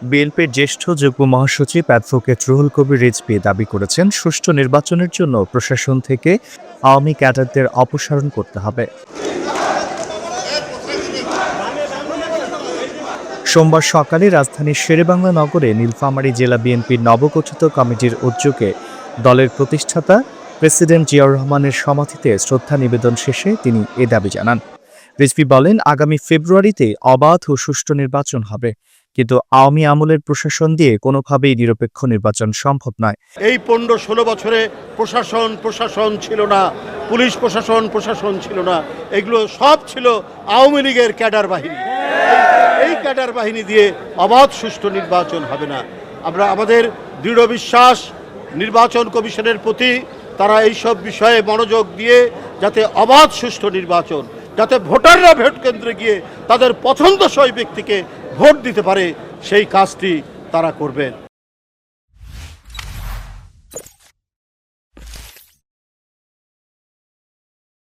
বিএনপির জ্যেষ্ঠ যুগ্ম মহাসচিব অ্যাডভোকেট রুহুল কবির রিজভী দাবি করেছেন, সুষ্ঠু নির্বাচনের জন্য প্রশাসন থেকে আওয়ামী ক্যাডারদের অপসারণ করতে হবে। সোমবার সকালে রাজধানীর শেরেবাংলা নগরে নীলফামারী জেলা বিএনপির নবগঠিত কমিটির উদ্যোগে দলের প্রতিষ্ঠাতা প্রেসিডেন্ট জিয়াউর রহমানের সমাধিতে শ্রদ্ধা নিবেদন শেষে তিনি এ দাবি জানান। রিজভী বলেন, আগামী ফেব্রুয়ারিতে অবাধ ও সুষ্ঠু নির্বাচন হবে, কিন্তু আওয়ামী আমলের প্রশাসন দিয়ে কোনোভাবেই নিরপেক্ষ নির্বাচন সম্ভব নয়। এই 15-16 বছরে প্রশাসন ছিল না, পুলিশ প্রশাসন ছিল না, এগুলো সব ছিল আওয়ামী লীগের ক্যাডার বাহিনী। এই ক্যাডার বাহিনী দিয়ে অবাধ সুষ্ঠু নির্বাচন হবে না। আমাদের দৃঢ় বিশ্বাস নির্বাচন কমিশনের প্রতি, তারা এইসব বিষয়ে মনোযোগ দিয়ে যাতে অবাধ সুষ্ঠু নির্বাচন, যাতে ভোটাররা ভোট কেন্দ্রে গিয়ে তাদের পছন্দসই ব্যক্তিকে ভোট দিতে পারে, সেই কাজটি তারা করবেন।